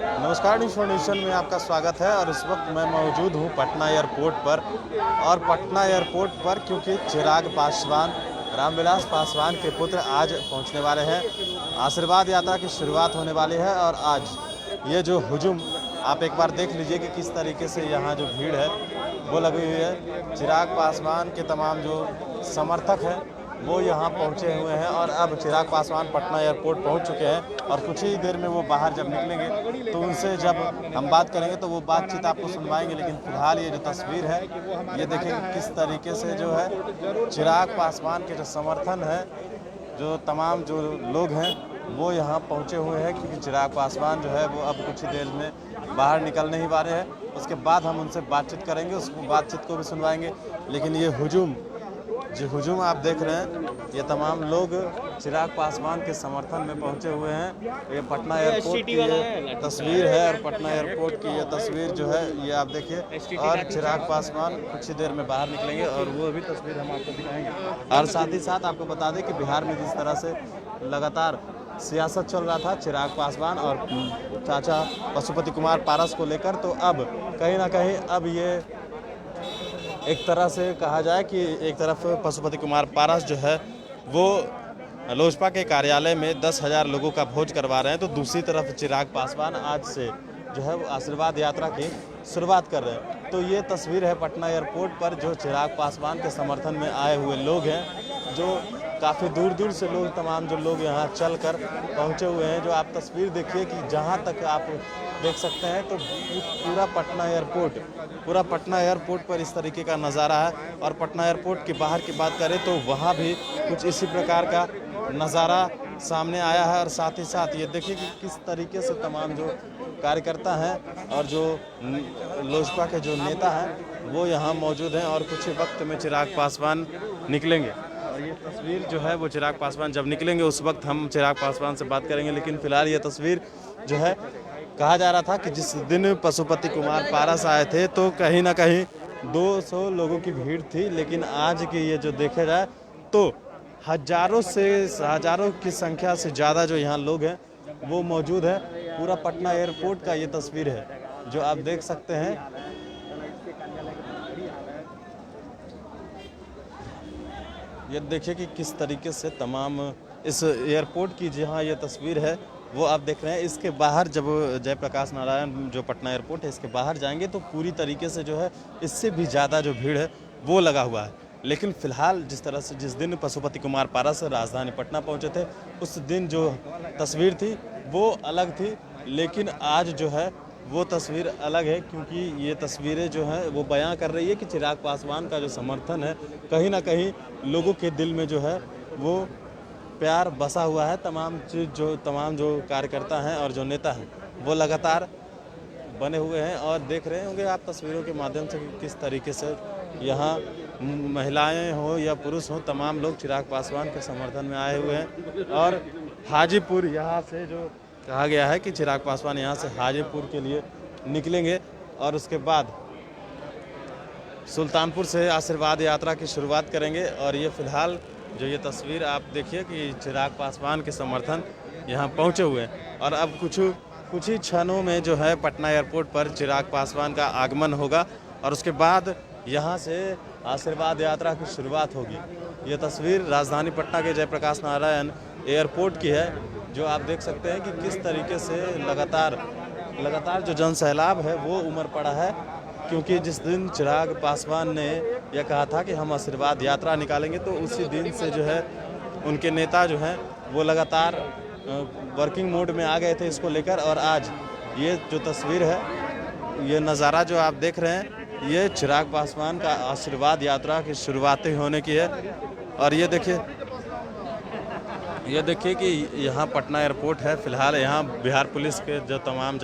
नमस्कार, news nation में आपका स्वागत है। और इस वक्त मैं मौजूद हूँ पटना एयरपोर्ट पर। और पटना एयरपोर्ट पर क्योंकि चिराग पासवान, रामविलास पासवान के पुत्र आज पहुँचने वाले हैं। आशीर्वाद यात्रा की शुरुआत होने वाली है। और आज ये जो हुजूम आप एक बार देख लीजिए कि किस तरीके से यहाँ जो भीड़ है वो लगी हुई है। चिराग पासवान के तमाम जो समर्थक हैं वो यहाँ पहुँचे हुए हैं। और अब चिराग पासवान पटना एयरपोर्ट पहुँच चुके हैं और कुछ ही देर में वो बाहर जब निकलेंगे तो उनसे जब हम बात करेंगे तो वो बातचीत आपको सुनवाएंगे। लेकिन फिलहाल ये जो तस्वीर है ये देखें किस तरीके से जो है चिराग पासवान के जो समर्थन है, जो तमाम जो लोग हैं वो यहाँ पहुँचे हुए हैं। क्योंकि चिराग पासवान जो है वो अब कुछ ही देर में बाहर निकल नहीं पा रहे हैं। उसके बाद हम उनसे बातचीत करेंगे, उस बातचीत को भी सुनवाएंगे। लेकिन ये हुजूम आप देख रहे हैं, ये तमाम लोग चिराग पासवान के समर्थन में पहुंचे हुए हैं। ये पटना एयरपोर्ट की ये तस्वीर है और पटना एयरपोर्ट की ये तस्वीर जो है ये आप देखिए। और चिराग पासवान कुछ ही देर में बाहर निकलेंगे और वो भी तस्वीर हम आपको दिखाएंगे। और साथ ही साथ आपको बता दें कि बिहार में जिस तरह से लगातार सियासत चल रहा था चिराग पासवान और चाचा पशुपति कुमार पारस को लेकर, तो अब कहीं ना कहीं अब ये एक तरह से कहा जाए कि एक तरफ पशुपति कुमार पारस जो है वो लोजपा के कार्यालय में 10,000 लोगों का भोज करवा रहे हैं, तो दूसरी तरफ चिराग पासवान आज से जो है वो आशीर्वाद यात्रा की शुरुआत कर रहे हैं। तो ये तस्वीर है पटना एयरपोर्ट पर जो चिराग पासवान के समर्थन में आए हुए लोग हैं, जो काफ़ी दूर दूर से लोग, तमाम जो लोग यहाँ चलकर पहुँचे हुए हैं। जो आप तस्वीर देखिए कि जहाँ तक आप देख सकते हैं तो पूरा पटना एयरपोर्ट पर इस तरीके का नज़ारा है। और पटना एयरपोर्ट के बाहर की बात करें तो वहाँ भी कुछ इसी प्रकार का नज़ारा सामने आया है। और साथ ही साथ ये देखिए कि किस तरीके से तमाम जो कार्यकर्ता हैं और जो लोजपा के जो नेता हैं वो यहाँ मौजूद हैं। और कुछ ही वक्त में चिराग पासवान निकलेंगे और ये तस्वीर जो है वो चिराग पासवान जब निकलेंगे उस वक्त हम चिराग पासवान से बात करेंगे। लेकिन फिलहाल ये तस्वीर जो है, कहा जा रहा था कि जिस दिन पशुपति कुमार पारस आए थे तो कहीं ना कहीं 200 लोगों की भीड़ थी। लेकिन आज की ये जो देखे जाए तो हजारों की संख्या से ज़्यादा जो यहाँ लोग हैं वो मौजूद है। पूरा पटना एयरपोर्ट का ये तस्वीर है जो आप देख सकते हैं। ये देखिए कि किस तरीके से तमाम इस एयरपोर्ट की जहाँ ये तस्वीर है वो आप देख रहे हैं। इसके बाहर जब जयप्रकाश नारायण जो पटना एयरपोर्ट है इसके बाहर जाएंगे तो पूरी तरीके से जो है इससे भी ज़्यादा जो भीड़ है वो लगा हुआ है। लेकिन फिलहाल जिस तरह से जिस दिन पशुपति कुमार पारस राजधानी पटना पहुंचे थे उस दिन जो तस्वीर थी वो अलग थी। लेकिन आज जो है वो तस्वीर अलग है, क्योंकि ये तस्वीरें जो हैं वो बयां कर रही है कि चिराग पासवान का जो समर्थन है कहीं ना कहीं लोगों के दिल में जो है वो प्यार बसा हुआ है। तमाम जो कार्यकर्ता हैं और जो नेता हैं वो लगातार बने हुए हैं। और देख रहे होंगे आप तस्वीरों के माध्यम से कि किस तरीके से यहाँ महिलाएं हो या पुरुष हो, तमाम लोग चिराग पासवान के समर्थन में आए हुए हैं। और हाजीपुर यहाँ से जो कहा गया है कि चिराग पासवान यहाँ से हाजीपुर के लिए निकलेंगे और उसके बाद सुल्तानपुर से आशीर्वाद यात्रा की शुरुआत करेंगे। और ये फिलहाल जो ये तस्वीर आप देखिए कि चिराग पासवान के समर्थन यहाँ पहुँचे हुए हैं। और अब कुछ ही क्षणों में जो है पटना एयरपोर्ट पर चिराग पासवान का आगमन होगा और उसके बाद यहाँ से आशीर्वाद यात्रा की शुरुआत होगी। ये तस्वीर राजधानी पटना के जयप्रकाश नारायण एयरपोर्ट की है जो आप देख सकते हैं कि किस तरीके से लगातार जो जनसैलाब है वो उमड़ पड़ा है। क्योंकि जिस दिन चिराग पासवान ने यह कहा था कि हम आशीर्वाद यात्रा निकालेंगे तो उसी दिन से जो है उनके नेता जो हैं वो लगातार वर्किंग मोड में आ गए थे इसको लेकर। और आज ये जो तस्वीर है, ये नज़ारा जो आप देख रहे हैं, ये चिराग पासवान का आशीर्वाद यात्रा की शुरुआत होने की है। और ये देखिए कि यहाँ पटना एयरपोर्ट है। फिलहाल यहाँ बिहार पुलिस के जो तमाम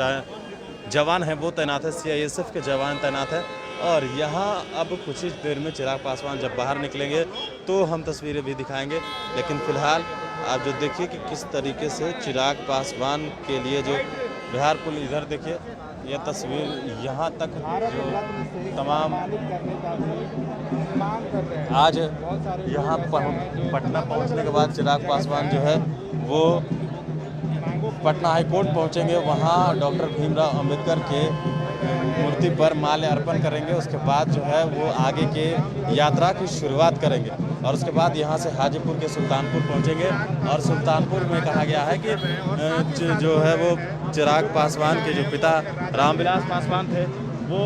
जवान हैं वो तैनात है, CISF के जवान तैनात हैं। और यहाँ अब कुछ ही देर में चिराग पासवान जब बाहर निकलेंगे तो हम तस्वीरें भी दिखाएंगे। लेकिन फिलहाल आप जो देखिए कि किस तरीके से चिराग पासवान के लिए जो बिहार पुलिस, इधर देखिए यह तस्वीर यहाँ तक जो तमाम आज यहाँ पटना पहुँचने के बाद चिराग पासवान जो है वो पटना हाई कोर्ट पहुंचेंगे, वहां डॉक्टर भीमराव अंबेडकर के मूर्ति पर माल्य अर्पण करेंगे। उसके बाद जो है वो आगे के यात्रा की शुरुआत करेंगे और उसके बाद यहाँ से हाजीपुर के सुल्तानपुर पहुँचेंगे। और सुल्तानपुर में कहा गया है कि जो है वो चिराग पासवान के जो पिता रामविलास पासवान थे, वो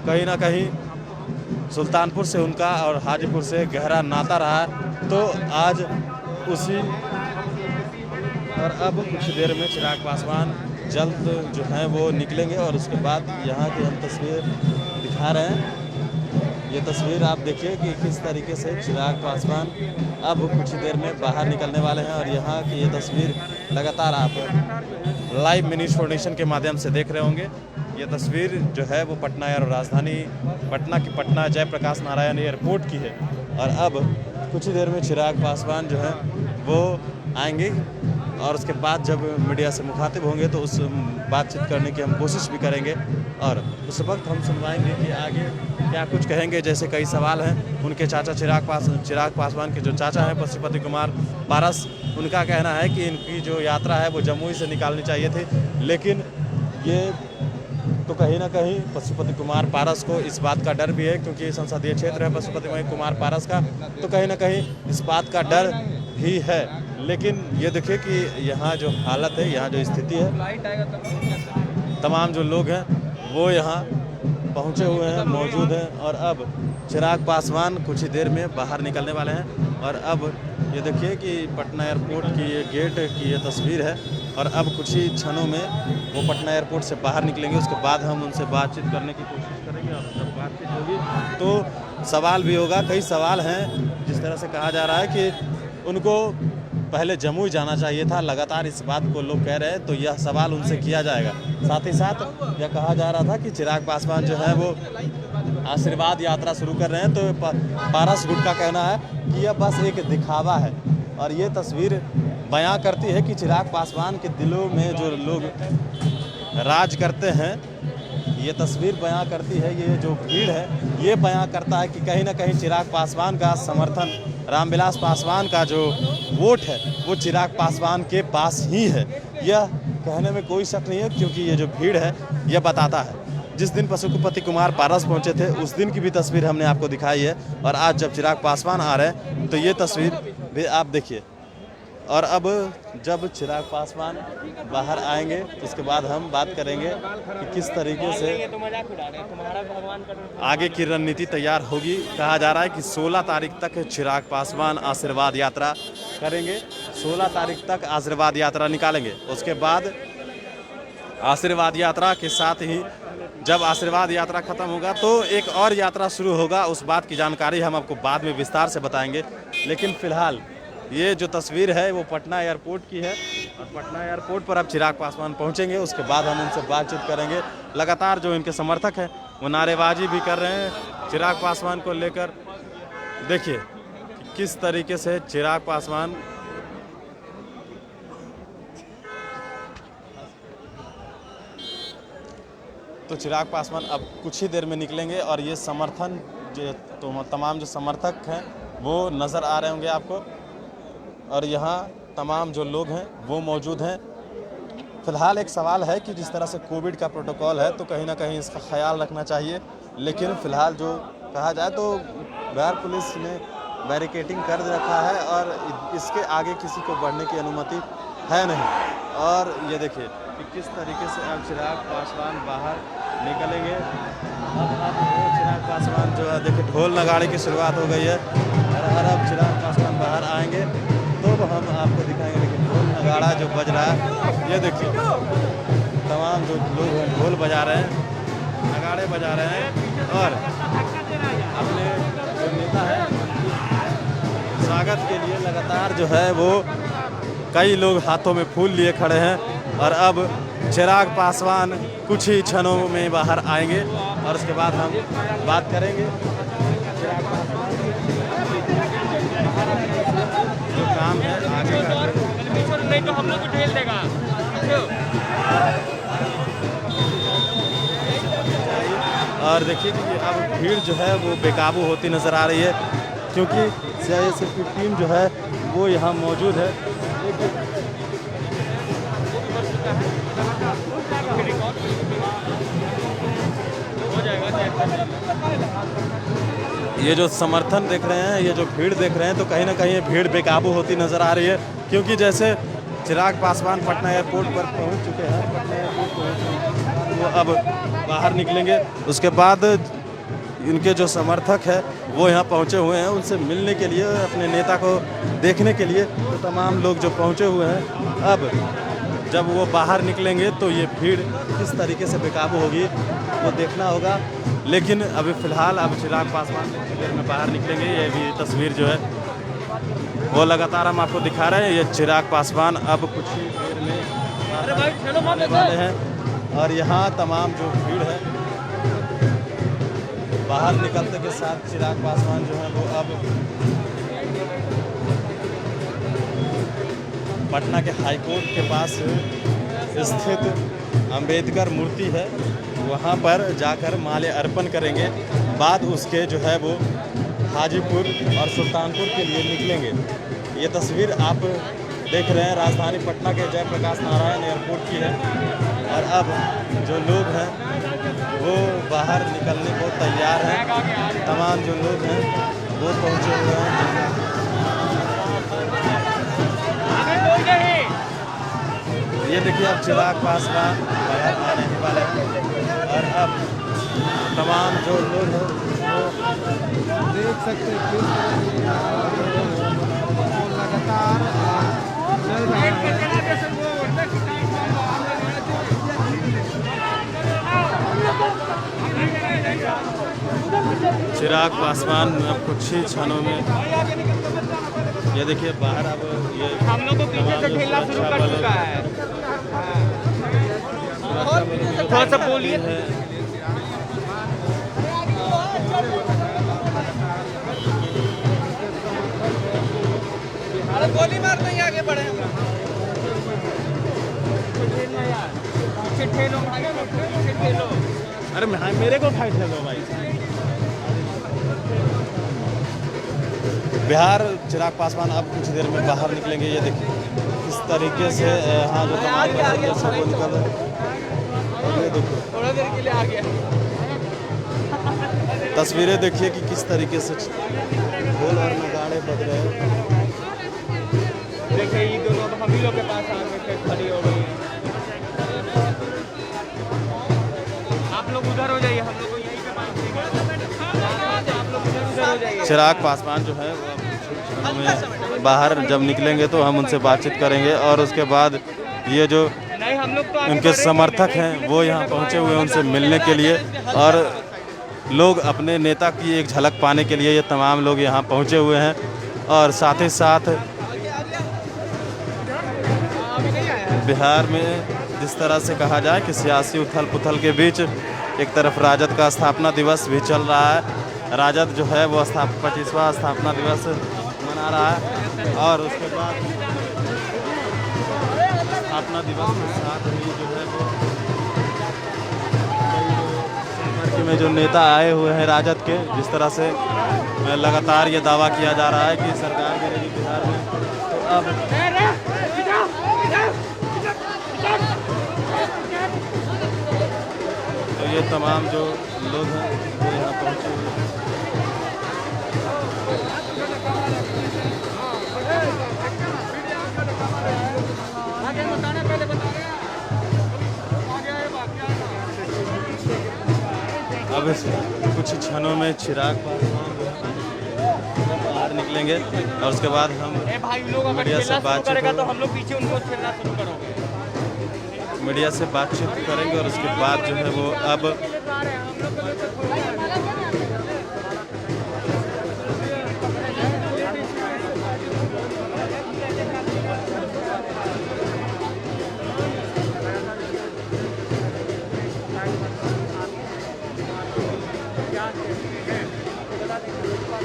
कहीं ना कहीं सुल्तानपुर से उनका और हाजीपुर से गहरा नाता रहा है। तो आज उसी और अब कुछ देर में चिराग पासवान जल्द जो है वो निकलेंगे और उसके बाद यहाँ की हम तस्वीर दिखा रहे हैं। ये तस्वीर आप देखिए कि किस तरीके से चिराग पासवान अब कुछ देर में बाहर निकलने वाले हैं। और यहाँ की ये तस्वीर लगातार आप लाइव मिनी फाउंडेशन के माध्यम से देख रहे होंगे। ये तस्वीर जो है वो पटना और राजधानी पटना की पटना जयप्रकाश नारायण एयरपोर्ट की है। और अब कुछ ही देर में चिराग पासवान जो है वो आएंगे और उसके बाद जब मीडिया से मुखातिब होंगे तो उस बातचीत करने की हम कोशिश भी करेंगे और उस वक्त हम सुनवाएंगे कि आगे क्या कुछ कहेंगे। जैसे कई सवाल हैं उनके चाचा चिराग पासवान के जो चाचा हैं पशुपति कुमार पारस, उनका कहना है कि इनकी जो यात्रा है वो जमुई से निकालनी चाहिए थी, लेकिन ये तो कहीं ना कहीं पशुपति कुमार पारस को इस बात का डर भी है, क्योंकि संसदीय क्षेत्र है पशुपति कुमार पारस का, तो कहीं ना कहीं इस बात का डर भी है। लेकिन ये देखिए कि यहाँ जो हालत है, यहाँ जो स्थिति है, तमाम जो लोग हैं वो यहाँ पहुँचे हुए हैं, मौजूद हैं। और अब चिराग पासवान कुछ ही देर में बाहर निकलने वाले हैं। और अब ये देखिए कि पटना एयरपोर्ट की ये गेट की ये तस्वीर है और अब कुछ ही क्षणों में वो पटना एयरपोर्ट से बाहर निकलेंगे। उसके बाद हम उनसे बातचीत करने की कोशिश करेंगे और जब बातचीत होगी तो सवाल भी होगा। कई सवाल हैं, जिस तरह से कहा जा रहा है कि उनको पहले जमुई जाना चाहिए था, लगातार इस बात को लोग कह रहे हैं, तो यह सवाल उनसे किया जाएगा। साथ ही साथ यह कहा जा रहा था कि चिराग पासवान जो है वो आशीर्वाद यात्रा शुरू कर रहे हैं, तो पारस गुट का कहना है कि यह बस एक दिखावा है। और ये तस्वीर बयां करती है कि चिराग पासवान के दिलों में जो लोग राज करते हैं, ये तस्वीर बयां करती है, ये जो भीड़ है ये बयां करता है कि कहीं ना कहीं चिराग पासवान का समर्थन, रामविलास पासवान का जो वोट है वो चिराग पासवान के पास ही है। यह कहने में कोई शक नहीं है, क्योंकि ये जो भीड़ है यह बताता है। जिस दिन पशुपति कुमार पारस पहुंचे थे उस दिन की भी तस्वीर हमने आपको दिखाई है, और आज जब चिराग पासवान आ रहे हैं तो ये तस्वीर भी आप देखिए। और अब जब चिराग पासवान बाहर आएंगे तो उसके बाद हम बात करेंगे कि किस तरीके से आगे की रणनीति तैयार होगी। कहा जा रहा है कि 16 तारीख तक चिराग पासवान आशीर्वाद यात्रा करेंगे, 16 तारीख तक आशीर्वाद यात्रा निकालेंगे। उसके बाद आशीर्वाद यात्रा के साथ ही जब आशीर्वाद यात्रा खत्म होगा तो एक और यात्रा शुरू होगा। उस बात की जानकारी हम आपको बाद में विस्तार से बताएंगे। लेकिन फिलहाल ये जो तस्वीर है वो पटना एयरपोर्ट की है और पटना एयरपोर्ट पर अब चिराग पासवान पहुंचेंगे। उसके बाद हम उनसे बातचीत करेंगे। लगातार जो इनके समर्थक हैं वो नारेबाजी भी कर रहे हैं चिराग पासवान को लेकर। देखिए किस तरीके से चिराग पासवान तो चिराग पासवान अब कुछ ही देर में निकलेंगे और ये समर्थन जो तो तमाम जो समर्थक हैं वो नज़र आ रहे होंगे आपको, और यहाँ तमाम जो लोग हैं वो मौजूद हैं। फिलहाल एक सवाल है कि जिस तरह से कोविड का प्रोटोकॉल है तो कहीं ना कहीं इसका ख्याल रखना चाहिए, लेकिन फ़िलहाल जो कहा जाए तो बिहार पुलिस ने बैरिकेडिंग कर रखा है और इसके आगे किसी को बढ़ने की अनुमति है नहीं। और ये देखिए कि किस तरीके से अब चिराग पासवान बाहर निकलेंगे। अब चिराग पासवान जो है देखिए ढोल नगाड़े की शुरुआत हो गई है और अब चिराग पासवान बाहर आएंगे तो हम आपको दिखाएंगे। लेकिन ढोल नगाड़ा जो बज रहा है ये देखिए, तमाम जो लोग हैं ढोल बजा रहे हैं, नगाड़े बजा रहे हैं और अपने जो नेता है स्वागत के लिए लगातार जो है वो कई लोग हाथों में फूल लिए खड़े हैं। और अब चिराग पासवान कुछ ही क्षणों में बाहर आएंगे और उसके बाद हम बात करेंगे चिराग पासवान जो काम है आगे का, नहीं तो हम लोग को ढेल देगा। और देखिए कि अब भीड़ जो है वो बेकाबू होती नज़र आ रही है, क्योंकि सीआईएसएफ की टीम जो है वो यहाँ मौजूद है। ये जो समर्थन देख रहे हैं, ये जो भीड़ देख रहे हैं, तो कहीं ना कहीं ये भीड़ बेकाबू होती नज़र आ रही है, क्योंकि जैसे चिराग पासवान पटना एयरपोर्ट पर पहुंच चुके हैं, पटना एयरपोर्ट पहुंच वो अब बाहर निकलेंगे। उसके बाद इनके जो समर्थक है वो यहाँ पहुँचे हुए हैं, उनसे मिलने के लिए, अपने नेता को देखने के लिए। तो तमाम लोग जो पहुँचे हुए हैं, अब जब वो बाहर निकलेंगे तो ये भीड़ किस तरीके से बेकाबू होगी वो देखना होगा। लेकिन अभी फ़िलहाल अब चिराग पासवान कुछ देर में बाहर निकलेंगे। ये भी तस्वीर जो है वो लगातार हम आपको दिखा रहे हैं। ये चिराग पासवान अब कुछ ही देर में आने वाले हैं, और यहाँ तमाम जो भीड़ है, बाहर निकलते के साथ चिराग पासवान जो है वो अब पटना के हाई कोर्ट के पास स्थित अंबेडकर मूर्ति है, वहाँ पर जाकर माल्य अर्पण करेंगे। बाद उसके जो है वो हाजीपुर और सुल्तानपुर के लिए निकलेंगे। ये तस्वीर आप देख रहे हैं राजधानी पटना के जयप्रकाश नारायण एयरपोर्ट की है, और अब जो लोग हैं वो बाहर निकलने को तैयार हैं। तमाम जो लोग हैं वो पहुँचे हुए हैं। ये देखिए अब चिराग पासवान बाहर आने ही वाले हैं, और अब तमाम जो लोग हैं वो देख सकते हैं लगातार चल रहा है। चिराग पासवान अब कुछ ही क्षणों में, ये देखिए बाहर अब ये हम लोग को पीछे से ठेला शुरू कर चुका है। थोड़ा सा बोलिए। अरे गोली मार नहीं, आगे बढ़े हम लोग। ठेलो भाई, ठेलो। अरे मेरे को फाइट है भाई। बिहार चिराग पासवान अब कुछ देर में बाहर निकलेंगे। ये देखिए किस तरीके से यहाँ जो वो निकल रहे हैं। ये देखिए थोड़ा देर के लिए आ गया। तस्वीरें देखिए कि किस तरीके से ढोल और नगाड़े बज रहे हैं। देखिए ये दोनों हम ही लोग के पास आ गए, खड़ी हो गई। आप लोग उधर हो जाइए, हम लोग को यहीं पे आप लोग उधर हो जाइए। चिराग पासवान जो है वो में बाहर जब निकलेंगे तो हम उनसे बातचीत करेंगे, और उसके बाद ये जो उनके समर्थक हैं वो यहाँ पहुँचे हुए हैं उनसे मिलने के लिए, और लोग अपने नेता की एक झलक पाने के लिए ये तमाम लोग यहाँ पहुँचे हुए हैं। और साथ ही साथ बिहार में जिस तरह से कहा जाए कि सियासी उथल पुथल के बीच एक तरफ राजद का स्थापना दिवस भी चल रहा है। राजद जो है वो 25वां स्थापना दिवस मना रहा है, और उसके बाद स्थापना दिवस के साथ ही जो है वो संपर्क में जो नेता आए हुए हैं राजद के, जिस तरह से लगातार ये दावा किया जा रहा है कि सरकार गिरेगी बिहार में, तो अब तो ये तमाम जो लोग हैं वो यहाँ पहुँचे हुए हैं। अब कुछ क्षणों में चिराग बाहर निकलेंगे, और उसके बाद हम मीडिया से बातचीत तो हम लोग पीछे उनको खेलना शुरू करोगे। मीडिया से बातचीत करेंगे, और उसके बाद जो है वो अब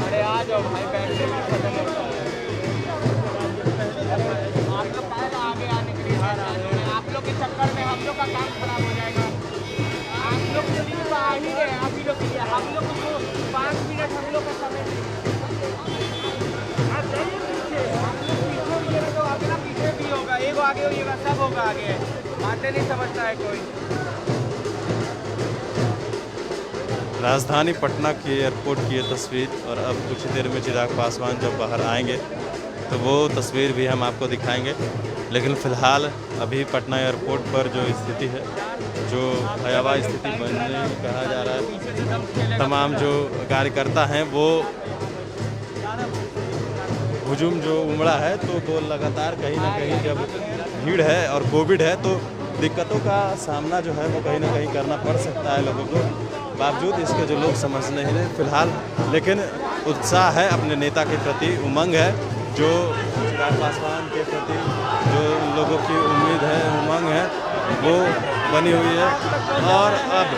अरे आ जाओ भाई, बैठ आप लोग पहले आगे आने के लिए आप लोग के चक्कर में हम लोग का काम खराब हो जाएगा। आप लोग तो आ ही गए, आप ही लोग के लिए हम लोग को 5 मिनट हम लोग का समय आप जाइए पीछे, आप लोग पीछे तो आगे ना पीछे भी होगा, एक आगे होइएगा सब होगा आगे। बातें नहीं समझता है कोई। राजधानी पटना के एयरपोर्ट की ये तस्वीर, और अब कुछ देर में चिराग पासवान जब बाहर आएंगे तो वो तस्वीर भी हम आपको दिखाएंगे। लेकिन फ़िलहाल अभी पटना एयरपोर्ट पर जो स्थिति है, जो भयावह स्थिति बनने कहा जा रहा है, तमाम जो कार्यकर्ता हैं वो हुजूम जो उमड़ा है, तो वो लगातार कहीं ना कहीं जब भीड़ है और कोविड है तो दिक्कतों का सामना जो है वो कहीं ना कहीं करना पड़ सकता है लोगों को, बावजूद इसके जो लोग समझ नहीं रहे फिलहाल। लेकिन उत्साह है अपने नेता के प्रति, उमंग है, जो चिराग पासवान के प्रति जो लोगों की उम्मीद है, उमंग है, वो बनी हुई है। और अब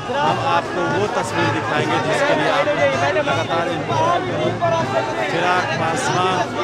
हम आपको वो तस्वीर दिखाएंगे जिसके लिए आप लगातार इंतजार करें। चिराग पासवान